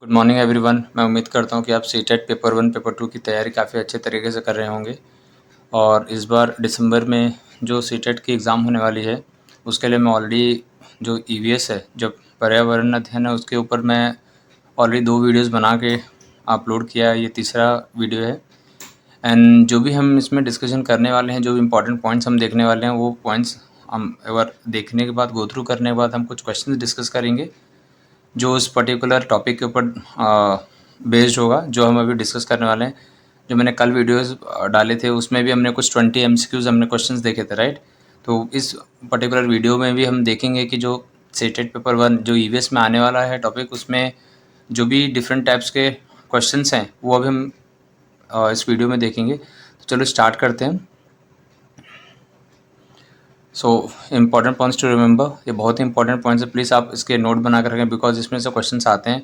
Good morning everyone. मैं उम्मीद करता हूँ कि आप सीटेट पेपर 1 पेपर 2 की तैयारी काफ़ी अच्छे तरीके से कर रहे होंगे। और इस बार दिसंबर में जो सीटेट की एग्ज़ाम होने वाली है उसके लिए मैं ऑलरेडी जो ईवीएस है, जो पर्यावरण अध्ययन है, उसके ऊपर मैं ऑलरेडी 2 वीडियोज़ बना के अपलोड किया है। ये तीसरा वीडियो है। एंड जो भी हम इसमें डिस्कशन करने वाले हैं, जो भी इम्पोर्टेंट पॉइंट्स हम देखने वाले हैं, वो पॉइंट्स हम एक बार देखने के बाद, गो थ्रू करने के बाद हम कुछ क्वेश्चन डिस्कस करेंगे जो उस पर्टिकुलर टॉपिक के ऊपर बेस्ड होगा, जो हम अभी डिस्कस करने वाले हैं। जो मैंने कल वीडियोस डाले थे उसमें भी हमने कुछ 20 एमसीक्यूज़ हमने क्वेश्चंस देखे थे, राइट। तो इस पर्टिकुलर वीडियो में भी हम देखेंगे कि जो सीटेट पेपर 1 जो ईवीएस में आने वाला है टॉपिक, उसमें जो भी डिफरेंट टाइप्स के क्वेश्चंस हैं वो अभी हम इस वीडियो में देखेंगे। तो चलो स्टार्ट करते हैं। So important points to remember, ये बहुत ही इंपॉर्टेंट पॉइंट्स है, प्लीज़ आप इसके नोट बना कर रखें, बिकॉज इसमें से क्वेश्चंस आते हैं।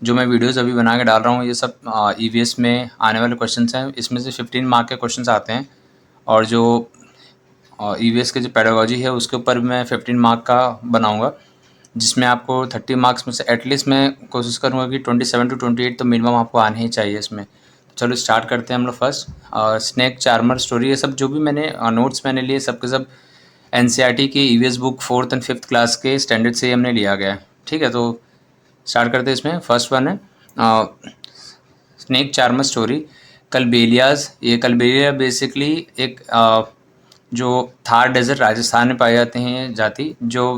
जो मैं वीडियोस अभी बना के डाल रहा हूँ ये सब ईवीएस में आने वाले क्वेश्चंस हैं। इसमें से 15 मार्क के क्वेश्चंस आते हैं, और जो ईवीएस की जो पेडागोजी है उसके ऊपर भी मैं 15 मार्क का बनाऊँगा, जिसमें आपको 30 मार्क्स में से एटलीस्ट मैं कोशिश करूँगा कि 27 to 28 तो मिनिमम आपको आने ही चाहिए इसमें। तो चलो स्टार्ट करते हैं हम लोग फर्स्ट। स्नेक चार्मर स्टोरी, ये सब जो भी मैंने नोट्स मैंने लिए सब के सब एनसीईआरटी की EVS book 4th and 5th class के स्टैंडर्ड से हमने लिया गया है, ठीक है। तो स्टार्ट करते हैं। इसमें फर्स्ट वन है स्नेक चार्मर स्टोरी, कलबेलियाज। ये कलबेलिया बेसिकली एक जो थार डेजर्ट राजस्थान में पाए जाते हैं जाति, जो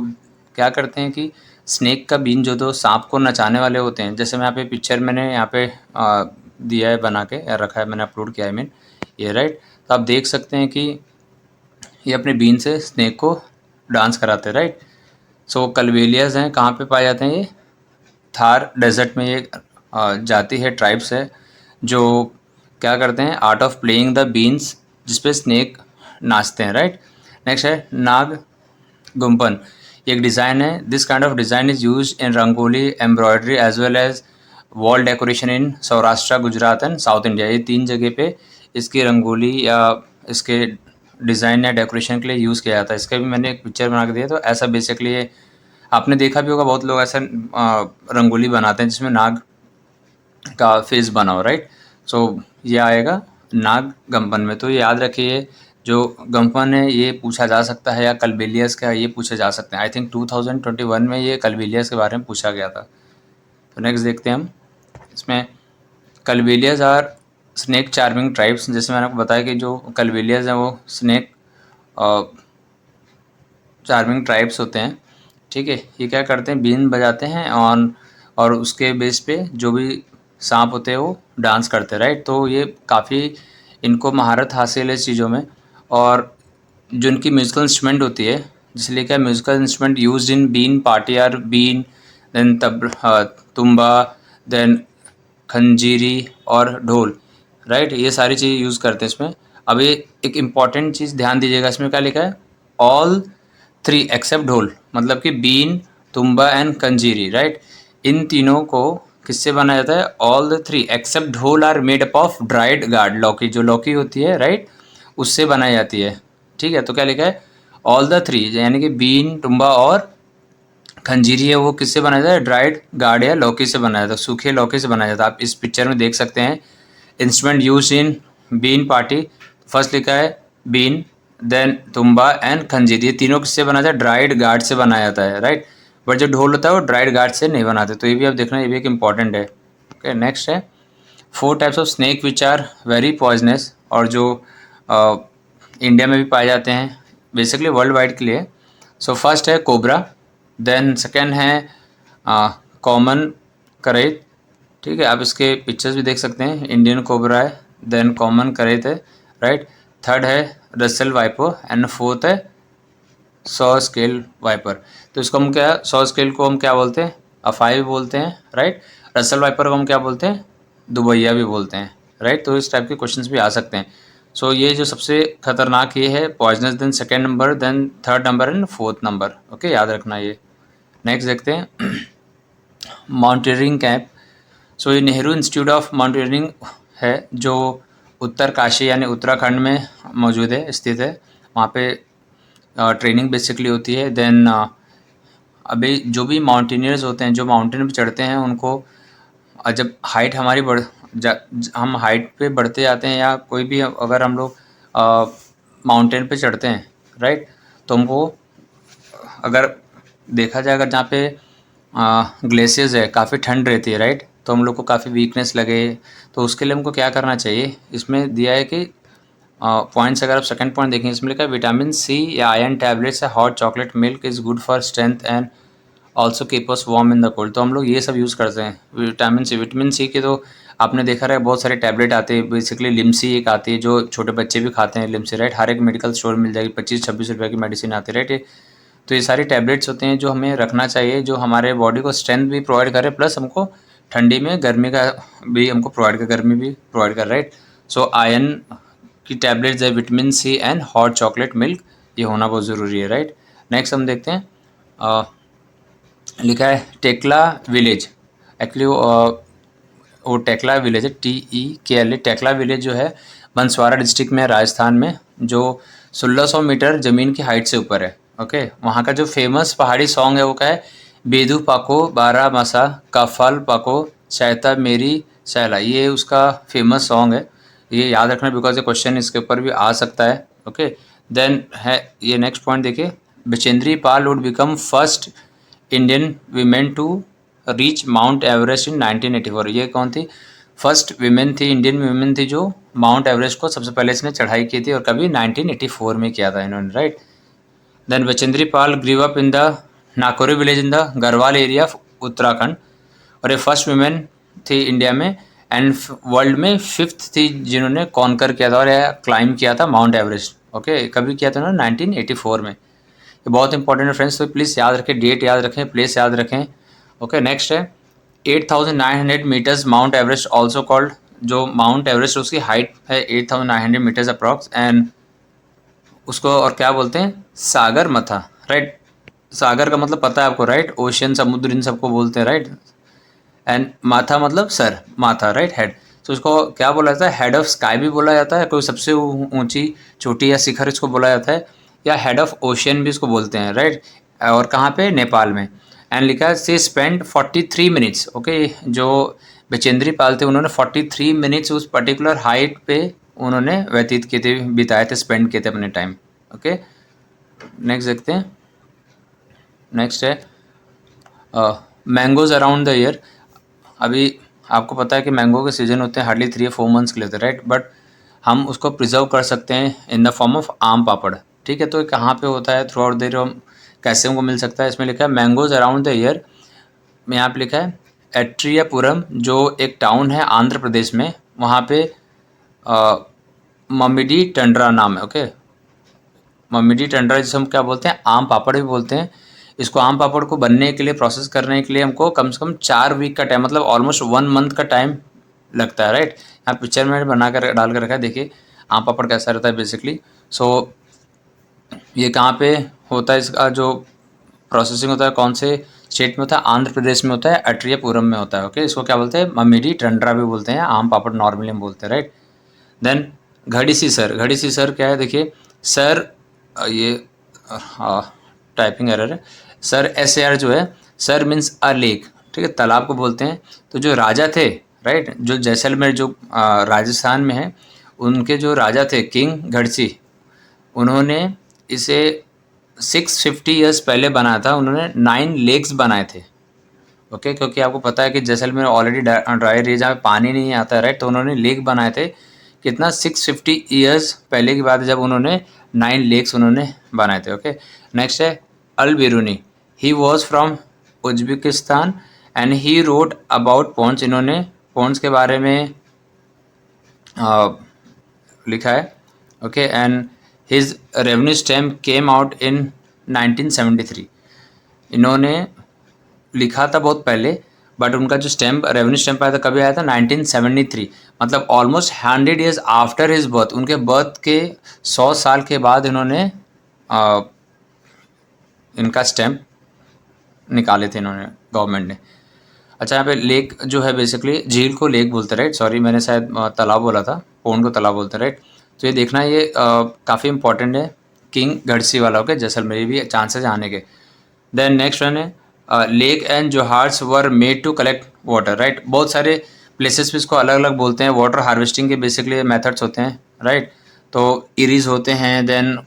क्या करते हैं कि स्नेक का बीन जो तो सांप को नचाने वाले होते हैं। जैसे मैं यहाँ पे पिक्चर मैंने यहाँ पे दिया है, बना के रखा है, मैंने अपलोड किया है मीन ये, राइट। तो आप देख सकते हैं कि ये अपने बीन से स्नेक को डांस कराते हैं, राइट। सो कलबेलियाज हैं, कहाँ पे पाए जाते हैं ये? थार डेजर्ट में ये जाति है, ट्राइब्स है, जो क्या करते हैं, art of playing the beans, जिसपे स्नेक नाचते हैं, राइट। नेक्स्ट है नाग गुम्पन, एक डिज़ाइन है। This kind of design is use in rangoli, embroidery as well as wall decoration in Saurashtra, Gujarat and south India. ये 3 जगह पे इसकी रंगोली या इसके डिज़ाइन या डेकोरेशन के लिए यूज़ किया जाता है। इसका भी मैंने एक पिक्चर बना के दिया। तो ऐसा बेसिकली ये आपने देखा भी होगा, बहुत लोग ऐसा रंगोली बनाते हैं जिसमें नाग का फेस बना हो, राइट। सो ये आएगा नाग गम्पन में। तो ये याद रखिए, जो गम्पन है ये पूछा जा सकता है, या कलबेलियस का ये पूछे जा सकते हैं। आई थिंक 2021 में ये कलबेलियस के बारे में पूछा गया था। तो नेक्स्ट देखते हैं हम। इसमें कलबेलियस आर स्नेक चार्मिंग ट्राइब्स। जैसे मैंने आपको बताया कि जो कलबेलियस हैं वो स्नेक चार्मिंग ट्राइब्स होते हैं, ठीक है। ये क्या करते हैं, बीन बजाते हैं और उसके बेस पे जो भी सांप होते हैं वो डांस करते हैं, राइट। तो ये काफ़ी इनको महारत हासिल है इस चीज़ों में। और जो इनकी म्यूज़िकल इंस्ट्रूमेंट होती है, जिसलिए क्या musical instrument used in been party are been, then tumba, then khanjari और ढोल, राइट। ये सारी चीज़ यूज़ करते हैं इसमें। अब ये एक इम्पॉर्टेंट चीज़ ध्यान दीजिएगा, इसमें क्या लिखा है, ऑल 3 एक्सेप्ट ढोल, मतलब कि बीन, तुम्बा एंड कंजीरी, राइट। इन तीनों को किससे बनाया जाता है? All the 3 except dhol are made up of dried gourd, लौकी, जो लौकी होती है, राइट, उससे बनाई जाती है, ठीक है। तो क्या लिखा है, ऑल द 3, यानी कि बीन, तुम्बा और खंजीरी है, वो किससे बनाया जाता है? ड्राइड गार्ड या लौकी से बनाया जाता है, सूखे लौकी से बनाया जाता है। आप इस पिक्चर में देख सकते हैं instrument use in been party, first लिखा है बीन, देन तुम्बा एंड खंजीर। ये तीनों किससे बना जाता है? ड्राइड गार्ड से बनाया जाता है, राइट। बट जो ढोल होता है वो ड्राइड गार्ड से नहीं बनाते। तो ये भी आप देखना, ये भी एक इम्पॉर्टेंट है। ओके, नेक्स्ट है 4 types of snake which are very poisonous, और जो इंडिया में भी पाए जाते हैं, बेसिकली वर्ल्ड वाइड के लिए। सो फर्स्ट है कोबरा, देन सेकेंड है कॉमन करेट, ठीक है। आप इसके पिक्चर्स भी देख सकते हैं, इंडियन कोबरा है, देन कॉमन करेट है, राइट। थर्ड है रसेल वाइपर एंड फोर्थ है सौ स्केल वाइपर। तो इसको हम क्या, सौ स्केल को हम क्या बोलते हैं? अफाई भी बोलते हैं, राइट। रसेल वाइपर को हम क्या बोलते हैं? दुबैया भी बोलते हैं, राइट। तो इस टाइप के क्वेश्चंस भी आ सकते हैं। सो ये जो सबसे खतरनाक ये है poisonous, then second number, then third number and fourth number. Okay, याद रखना ये। नेक्स्ट देखते हैं माउंटेनियरिंग कैंप। सो ये नेहरू इंस्टीट्यूट ऑफ माउंटेनियरिंग है, जो उत्तर काशी यानी उत्तराखंड में मौजूद है, स्थित है। वहाँ पे ट्रेनिंग बेसिकली होती है। देन अभी जो भी माउंटेनियर्स होते हैं, जो माउंटेन पे चढ़ते हैं, उनको जब हाइट हमारी हम हाइट पे बढ़ते जाते हैं, या कोई भी अगर हम लोग माउंटेन पे चढ़ते हैं, राइट, तो हमको अगर देखा जाए, अगर जहाँ पे ग्लेशियर्स है, काफ़ी ठंड रहती है, राइट, तो हम लोग को काफ़ी वीकनेस लगे, तो उसके लिए हमको क्या करना चाहिए, इसमें दिया है कि पॉइंट्स। अगर आप सेकंड पॉइंट देखें, इसमें लिखा है विटामिन सी या आयरन टैबलेट्स या hot chocolate milk is good for strength and also keep us warm in the cold. तो हम लोग ये सब यूज़ करते हैं। विटामिन सी के तो आपने देखा रहा है बहुत सारे टैबलेट आते हैं, बेसिकली लिमसी एक आती है जो छोटे बच्चे भी खाते हैं, लिमसी, राइट, हर एक मेडिकल स्टोर मिल जाएगी, 25-26 रुपये की मेडिसिन आती है, राइट। तो ये सारी टैबलेट्स होते हैं जो हमें रखना चाहिए, जो हमारे बॉडी को स्ट्रेंथ भी प्रोवाइड करे, प्लस हमको ठंडी में गर्मी का भी हमको प्रोवाइड कर, गर्मी भी प्रोवाइड कर, राइट। सो आयरन की टैबलेट्स है, vitamin C and hot chocolate milk, ये होना बहुत ज़रूरी है, राइट। नेक्स्ट हम देखते हैं, लिखा है टेकला विलेज। एक्चुअली वो टेकला विलेज है, TEKLA। टेकला विलेज जो है बंसवाड़ा डिस्ट्रिक्ट में, राजस्थान में, जो 1600 मीटर ज़मीन की हाइट से ऊपर है। ओके, वहाँ का जो फेमस पहाड़ी सॉन्ग है वो क्या है, बेदू पाको बारह मसा का फल पाको सहता मेरी सहला, ये उसका फेमस सॉन्ग है। ये याद रखना बिकॉज ये क्वेश्चन इसके ऊपर भी आ सकता है। ओके, देन है ये नेक्स्ट पॉइंट देखिए, Bachendri Pal would become first Indian women to reach Mount Everest in 1984। ये कौन थी, फर्स्ट वीमेन थी, इंडियन वीमेन थी जो माउंट एवरेस्ट को सबसे पहले इसने चढ़ाई की थी, और कभी 1984 में किया था इन्होंने, right. Then Bachendri Pal grew up in the Nakuri village in the Garhwal area of Uttarakhand, और ये फर्स्ट वीमेन थी इंडिया में एंड वर्ल्ड में 5th थी जिन्होंने कॉन्कर किया था और क्लाइम किया था माउंट एवरेस्ट। ओके, कभी किया था उन्होंने 1984 में। ये बहुत इंपॉर्टेंट है फ्रेंड्स, तो प्लीज़ याद रखें, डेट याद रखें, प्लेस याद रखें। ओके, नेक्स्ट है 8,900 metres Mount Everest also called, जो माउंट एवरेस्ट उसकी हाइट है 8,900 मीटर्स अप्रॉक्स, एंड उसको और क्या बोलते हैं, सागर मथा, राइट। सागर का मतलब पता है आपको, राइट, ओशियन, समुद्र, इन सबको बोलते हैं, राइट। एंड माथा मतलब सर, माथा, राइट, हेड। तो इसको क्या बोला जाता है, हेड ऑफ स्काई भी बोला जाता है, कोई सबसे ऊंची चोटी या शिखर इसको बोला जाता है, या हेड ऑफ ओशियन भी इसको बोलते हैं, राइट। और कहाँ पे, नेपाल में। एंड लिखा है सी स्पेंड 43 मिनट्स। ओके, जो बचेंद्री पाल थे उन्होंने 43 मिनट्स उस पर्टिकुलर हाइट पे उन्होंने व्यतीत किए थे, बिताए थे, स्पेंड किए थे अपने टाइम। ओके, नेक्स्ट देखते हैं। नेक्स्ट है मैंगोज अराउंड द ईयर। अभी आपको पता है कि मैंगो के सीज़न होते हैं हार्डली 3 या 4 मंथ्स के लिए होते हैं, राइट, बट हम उसको प्रिजर्व कर सकते हैं इन द फॉर्म ऑफ आम पापड़, ठीक है। तो कहाँ पे होता है, थ्रू आउट द ईयर कैसे हमको मिल सकता है, इसमें लिखा है मैंगोज अराउंड द ईयर में, यहाँ पे लिखा है एट्रियापुरम, जो एक टाउन है आंध्र प्रदेश में, वहाँ पे मम्मिडी टंडरा नाम है। ओके, मम्मिडी टंडरा जिसे हम क्या बोलते हैं, आम पापड़ भी बोलते हैं। इसको आम पापड़ को बनने के लिए, प्रोसेस करने के लिए हमको कम से कम 4 वीक का टाइम, मतलब ऑलमोस्ट 1 मंथ का टाइम लगता है, राइट। यहाँ पिक्चर में बना कर डाल कर रखा है, देखिए आम पापड़ कैसा रहता है बेसिकली। सो ये कहाँ पे होता है, इसका जो प्रोसेसिंग होता है कौन से स्टेट में होता है, आंध्र प्रदेश में होता है, अट्रियापुरम में होता है। ओके, इसको क्या बोलते हैं, मम्मिडी टंडरा भी बोलते हैं, आम पापड़ नॉर्मली हम बोलते हैं, राइट। देन घड़ी सी सर, घड़ी सी सर क्या है, देखिए सर, ये टाइपिंग एरर है, सर SAR जो है, सर मीन्स अ लेक, ठीक है, तालाब को बोलते हैं। तो जो राजा थे, राइट, जो जैसलमेर जो राजस्थान में है, उनके जो राजा थे किंग घड़सी, उन्होंने इसे 650 ईयर्स पहले बनाया था, उन्होंने 9 लेक्स बनाए थे। ओके, क्योंकि आपको पता है कि जैसलमेर ऑलरेडी ड्राई एरिया जहाँ पानी नहीं आता है, राइट, तो उन्होंने लेक बनाए थे, कितना 650 ईयर्स पहले की बात है जब उन्होंने 9 लेक्स उन्होंने बनाए थे। ओके, नेक्स्ट है Al Biruni, he was from Uzbekistan and he wrote about ponds, इन्होंने पॉन्ड्स के बारे में लिखा है। Okay, and his revenue stamp came out in 1973। इन्होंने लिखा था बहुत पहले, बट उनका जो स्टैम्प, रेवेन्यू स्टैम्प आया था, कभी आया था 1973, मतलब almost 100 years after his birth, उनके बर्थ के 100 साल के बाद इन्होंने इनका स्टैम्प निकाले थे इन्होंने, गवर्नमेंट ने। अच्छा, यहाँ पे लेक जो है बेसिकली, झील को लेक बोलते हैं, राइट, सॉरी मैंने शायद तालाब बोला था, पोंड को तालाब बोलते हैं, राइट। तो ये देखना, ये काफ़ी इंपॉर्टेंट है, किंग घड़सी वाला। ओके, जैसलमेर भी चांसेस आने के। देन नेक्स्ट वन है lake and johads were made to collect water, right. बहुत सारे प्लेसेस पे इसको अलग अलग बोलते हैं। वाटर हार्वेस्टिंग के बेसिकली मेथड्स होते हैं, राइट। तो इरीज होते हैं, देन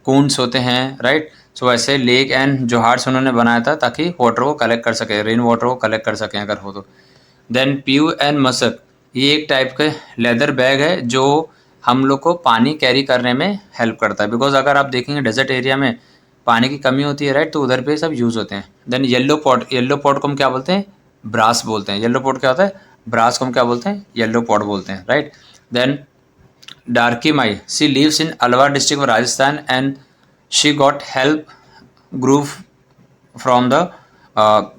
कून्स होते हैं, राइट। सो ऐसे लेक एंड जोहार्स उन्होंने बनाया था ताकि वाटर को कलेक्ट कर सके, रेन वाटर को कलेक्ट कर सकें अगर हो तो। देन प्यू एंड मसक, ये एक टाइप का लेदर बैग है जो हम लोग को पानी कैरी करने में हेल्प करता है। बिकॉज अगर आप देखेंगे डेजर्ट एरिया में पानी की कमी होती है, राइट, तो उधर पे सब यूज़ होते हैं। Then yellow pot, yellow pot को हम क्या बोलते हैं? ब्रास बोलते हैं। येलो पॉट क्या होता है? ब्रास को हम क्या बोलते हैं? येलो पॉट बोलते हैं, right. Then Darki Mai, she lives in Alwar district of Rajasthan and she got help group from the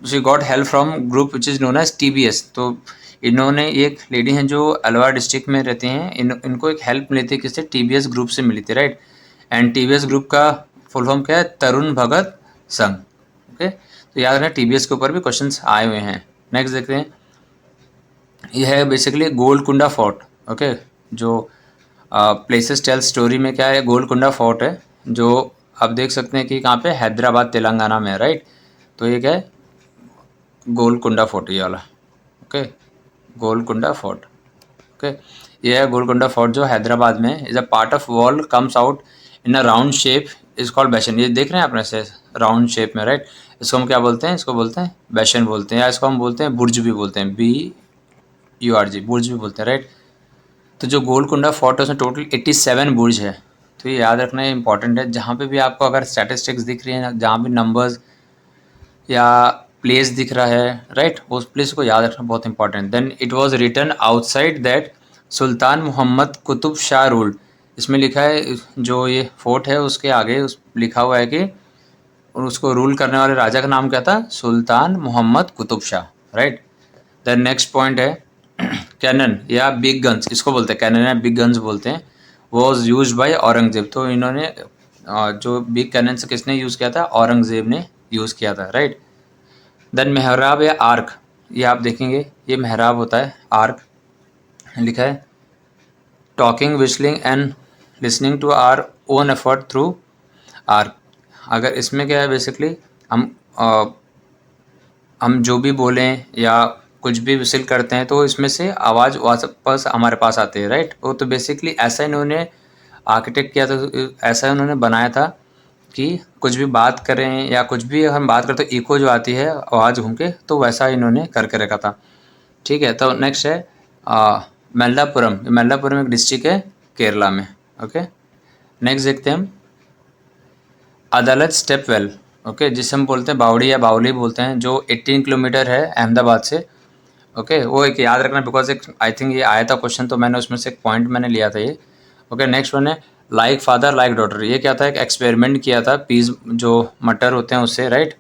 she got help from group which is known as TBS। तो इन्होंने, एक लेडी हैं जो अलवर डिस्ट्रिक्ट में रहती हैं, इनको एक हेल्प मिली थी, किससे? TBS ग्रुप से मिली थी, राइट। एंड TBS ग्रुप का फुल फॉर्म क्या है? तरुण भगत संघ। ओके, तो याद रखना TBS के ऊपर भी क्वेश्चंस आए हुए हैं। नेक्स्ट देखते हैं, यह है बेसिकली गोलकुंडा फोर्ट। ओके, जो प्लेसेस टेल स्टोरी में क्या है? गोलकुंडा फोर्ट है, जो आप देख सकते हैं कि कहाँ पे? हैदराबाद तेलंगाना में, राइट। तो ये क्या है? गोलकुंडा फोर्ट, ये वाला। Okay, Golconda fort. ओके, ये है गोलकुंडा फोर्ट जो हैदराबाद में। Is a part of wall comes out in a round shape, is called bastion. ये देख रहे हैं आपने से राउंड शेप में, राइट। इसको हम क्या बोलते हैं? इसको बोलते हैं बैशन बोलते हैं, या इसको हम बोलते हैं बुर्ज भी बोलते हैं, BURG, बुर्ज भी बोलते हैं, राइट। तो जो गोलकुंडा फोर्ट है उसमें टोटल 87 बुर्ज है। तो ये याद रखना इंपॉर्टेंट है। जहाँ पे भी आपको अगर स्टैटिस्टिक्स दिख रही है, जहाँ भी नंबर्स या प्लेस दिख रहा है, राइट, उस प्लेस को याद रखना बहुत important. Then it was written outside that Sultan Mohammad Qutub Shah ruled. इसमें लिखा है, जो ये फोर्ट है उसके आगे उस लिखा हुआ है कि उसको रूल करने वाले राजा का नाम क्या था? Sultan Mohammad Qutub Shah, right. Then next point है कैनन या बिग गन्स, इसको बोलते हैं कैनन या बिग गन्स बोलते हैं, वॉज यूज बाय औरंगजेब। तो इन्होंने जो बिग कैनन से किसने यूज़ किया था? औरंगजेब ने यूज़ किया था, राइट। देन मेहराब या आर्क, ये आप देखेंगे ये मेहराब होता है, आर्क लिखा है talking, whistling and listening to our own effort through arch. अगर इसमें क्या है बेसिकली, हम जो भी बोलें या कुछ भी विसिल करते हैं तो इसमें से आवाज़ वापस हमारे पास आती है, राइट। वो तो बेसिकली ऐसा इन्होंने आर्किटेक्ट किया था, ऐसा इन्होंने बनाया था कि कुछ भी बात करें या कुछ भी हम बात करते तो इको जो आती है आवाज़ घूम के, तो वैसा इन्होंने करके रखा था, ठीक है। तो नेक्स्ट है मल्लापुरम। मल्लापुरम एक डिस्ट्रिक्ट है केरला में। ओके, नेक्स्ट देखते हैं हम अदालत स्टेप वेल। ओके, जिसे हम बोलते हैं बावड़ी या बावली बोलते हैं, जो 18 किलोमीटर है अहमदाबाद से। ओके, वो एक याद रखना, बिकॉज एक आई थिंक ये आया था क्वेश्चन, तो मैंने उसमें से एक पॉइंट मैंने लिया था ये। ओके, नेक्स्ट वन है लाइक फादर लाइक डॉटर। ये क्या था? एक एक्सपेरिमेंट किया था पीस जो मटर होते हैं उससे, राइट,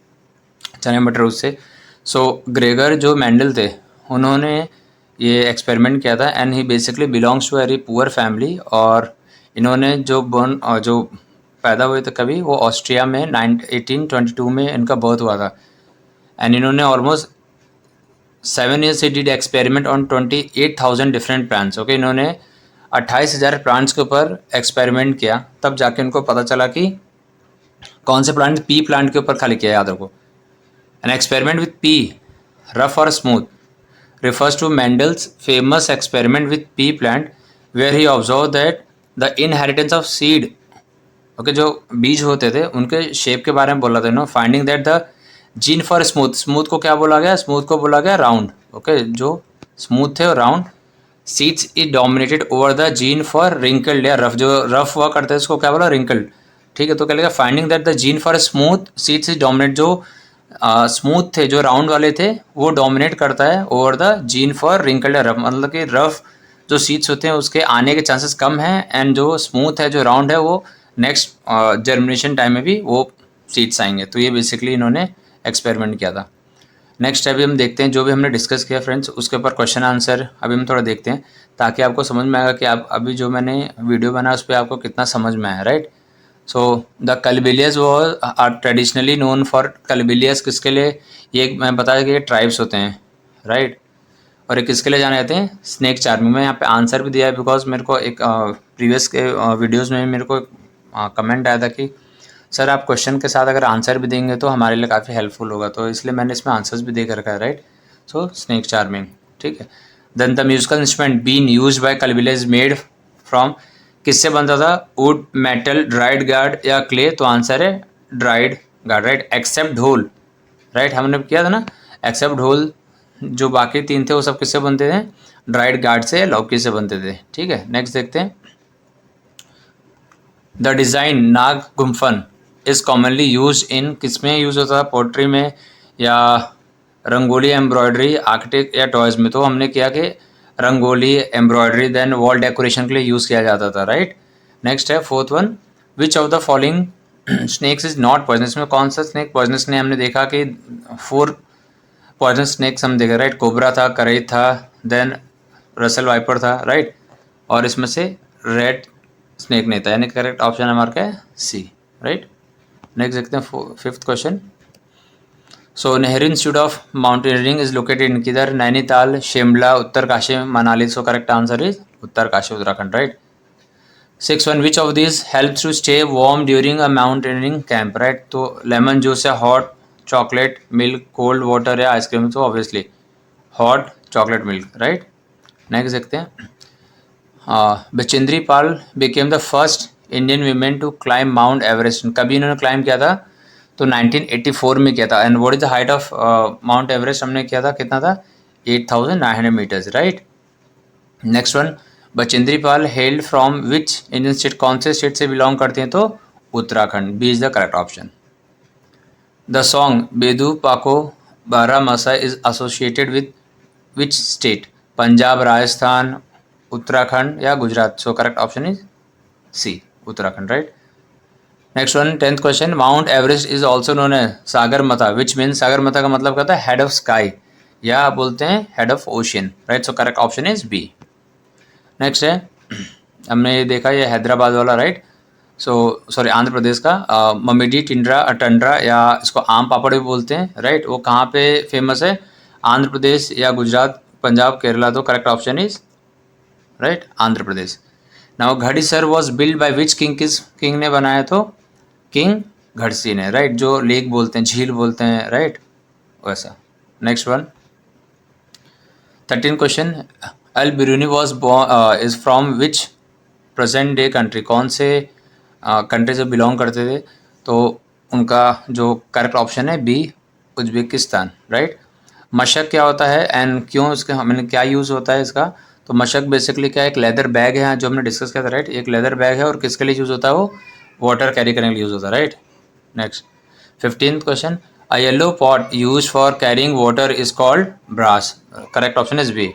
चने मटर उससे। सो ग्रेगर जो मेंडल थे उन्होंने ये एक्सपेरिमेंट किया था, and he basically belongs to very poor family. और इन्होंने जो पैदा हुए थे कभी, वो ऑस्ट्रिया में 1822 में इनका बर्थ हुआ था। एंड इन्होंने ऑलमोस्ट 7 years से did experiment on 28,000 different plants. Okay, इन्होंने 28,000 प्लांट्स के ऊपर एक्सपेरिमेंट किया, तब जाके उनको पता चला कि कौन से प्लांट, पी प्लांट के ऊपर खाली किया, याद रखो। An experiment with P, rough और smooth, refers to Mendel's famous experiment with pea plant where he observed that the inheritance of seed, okay, जो बीज होते थे उनके शेप के बारे में बोला था, know finding that the gene for smooth, smooth को क्या बोला गया? स्मूथ को बोला गया राउंड। ओके, जो स्मूथ थे और round, seeds is dominated over the gene for wrinkled या रफ, जो रफ हुआ करते हैं उसको क्या बोला? रिंकल्ड, ठीक है। तो क्या लगेगा? Finding that the gene for smooth seeds is dominate, जो स्मूथ थे, जो राउंड वाले थे, वो डोमिनेट करता है over the gene for wrinkled या रफ। मतलब कि रफ जो सीड्स होते हैं उसके आने के चांसेस कम हैं, एंड जो स्मूथ है, जो राउंड है, वो नेक्स्ट जर्मिनेशन टाइम में भी वो सीड्स आएंगे। तो ये बेसिकली इन्होंने एक्सपेरिमेंट किया था। नेक्स्ट अभी हम देखते हैं, जो भी हमने डिस्कस किया फ्रेंड्स उसके ऊपर क्वेश्चन आंसर अभी हम थोड़ा देखते हैं, ताकि आपको समझ में आएगा कि आप अभी जो मैंने वीडियो बनाया उस पर आपको कितना समझ में आया, राइट। सो द कलबिलियस वो आर ट्रेडिशनली नोन फॉर, कलबिलियस किसके लिए? ये मैं बताया कि ये ट्राइब्स होते हैं, राइट। और ये किसके लिए जाने जाते हैं? Snake charming. में यहाँ पे आंसर भी दिया है, बिकॉज मेरे को एक प्रीवियस के वीडियोज़ में मेरे को कमेंट आया था कि सर आप क्वेश्चन के साथ अगर आंसर भी देंगे तो हमारे लिए काफ़ी हेल्पफुल होगा, तो इसलिए मैंने इसमें आंसर्स भी दे कर रखा है, राइट। सो स्नेक चार्मिंग, ठीक है। Then the musical instrument been used by Kalbelia is made from, किससे बनता था? वुड, मेटल, ड्राइड गार्ड या क्ले? तो आंसर है dried gourd, right. Except dhol, right, हमने किया था ना, एक्सेप्ट ढोल, जो बाकी 3 थे वो सब किससे बनते थे? ड्राइड गार्ड से, लौकी से बनते थे, ठीक है। नेक्स्ट देखते हैं, the design Nag Gumphan is commonly use in, किसमें यूज़ होता था? पोट्री में या रंगोली, एम्ब्रॉयडरी, आर्किटेक्ट या टॉयज़ में? तो हमने किया कि rangoli, embroidery, then wall decoration के लिए यूज़ किया जाता था, राइट। नेक्स्ट है fourth one, which of the following snakes is not poisonous, में कौन सा स्नेक पॉइजनस नहीं? हमने देखा कि 4 पॉइजनस स्नेक्स हम देखे, राइट। कोबरा था, करई था, देन रसल वाइपर था, राइट, और इसमें से रेड स्नेक नहीं था, यानी करेक्ट ऑप्शन हमारा क्या है? सी, राइट। नेक्स्ट देखते हैं fifth question. So Nehru institute of mountaineering is located in, किधर? Nainital, Shimla, Uttarkashi, Manali? So correct answer is Uttarkashi, Uttarakhand, right. 6 1, which of this help to stay warm during a mountaineering camp, right. तो लेमन जूस है, hot chocolate milk, cold water या ice cream? तो obviously hot chocolate milk, right. Next देखते हैं, Bachendri Pal became the first Indian women to climb mount Everest, कभी इन्होंने climb किया था? तो 1984 में किया था। And what is the height of Mount Everest, हमने किया था, कितना था? 8,900 metres, right. Next one, Bachendri Pal hailed from which Indian state, कौन से स्टेट से बिलोंग करते हैं? तो Uttarakhand, B is the correct option. The song Bedu Pako Baramasa is associated with which state? Punjab, Rajasthan, Uttarakhand या Gujarat? So correct option is C, Uttarakhand, right. Next one, 10th question, mount Everest is also known as Sagarmatha, which mean? Sagarmatha का मतलब कहता है head of sky, या बोलते हैं head of ocean, right. So correct option is B. Next है, हमने ये देखा, ये हैदराबाद वाला, right. So sorry, Andhra Pradesh का ममिडी टंड्रा या इसको आम पापड़ भी बोलते हैं, राइट। वो कहाँ पे फेमस है? आंध्र प्रदेश या गुजरात, पंजाब, केरला? तो correct option is right, Andhra Pradesh. Now Gadisar was build by which king, किस किंग ने बनाया? तो किंग घड़सी ने, राइट, जो लेक बोलते हैं, झील बोलते हैं, राइट, वैसा। Next one, 13 question, Al Biruni was is from which present day country, कौन से कंट्री से बिलोंग करते थे? तो उनका जो करेक्ट ऑप्शन है बी, उज्बेकिस्तान, राइट। मशक क्या होता है एंड क्यों इसके हमने क्या यूज़ होता है इसका? तो मशक बेसिकली क्या, एक लेदर बैग है जो हमने डिस्कस किया था, राइट। एक लेदर बैग है और किसके लिए यूज़ होता है? वो वाटर कैरी करने के लिए यूज़ होता है, right. Next 15th question, a yellow pot use for carrying water is called brass, correct option is B,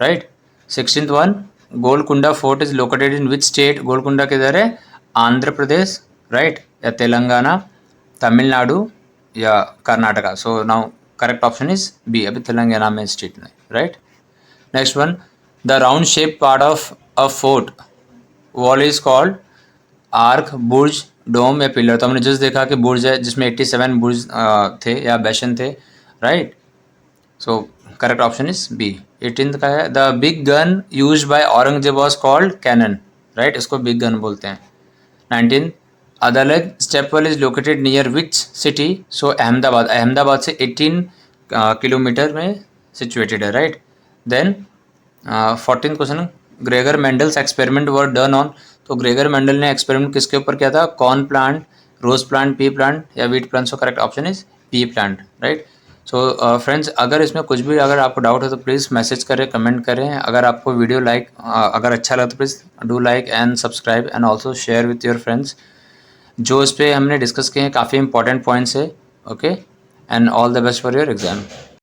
right. 16th one, Golconda fort is located in which state, Golconda किधर है? आंध्र प्रदेश, राइट, या तेलंगाना, तमिलनाडु या Karnataka? So now correct option is B, अभी तेलंगाना में state में, right. Next one, the round shape part of a fort wall is called arch, burj, डोम या pillar? तो हमने जस्ट देखा कि बुर्ज है जिसमें 87 बुर्ज थे या बैशन थे, right. So correct option is B. 18th का है, the big gun use by Aurangzeb was called cannon, right, इसको बिग गन बोलते हैं। 19th, Adalaj stepwell is located near which city? So Ahmedabad, Ahmedabad से 18 किलोमीटर में सिचुएटेड है, राइट। Then 14th question, Gregor Mendel's experiment were done on, तो ग्रेगर मेंडल ने experiment किसके ऊपर किया था? Corn plant, rose plant, pea plant या wheat plant? So correct option is P plant, right. So friends, अगर इसमें कुछ भी अगर आपको डाउट है तो प्लीज़ मैसेज करें, कमेंट करें। अगर आपको वीडियो अगर अच्छा लगा तो please do like and subscribe and also share with your friends. जो इस पर हमने डिस्कस किए हैं काफ़ी इंपॉर्टेंट पॉइंट्स है, okay, and all the best for your exam.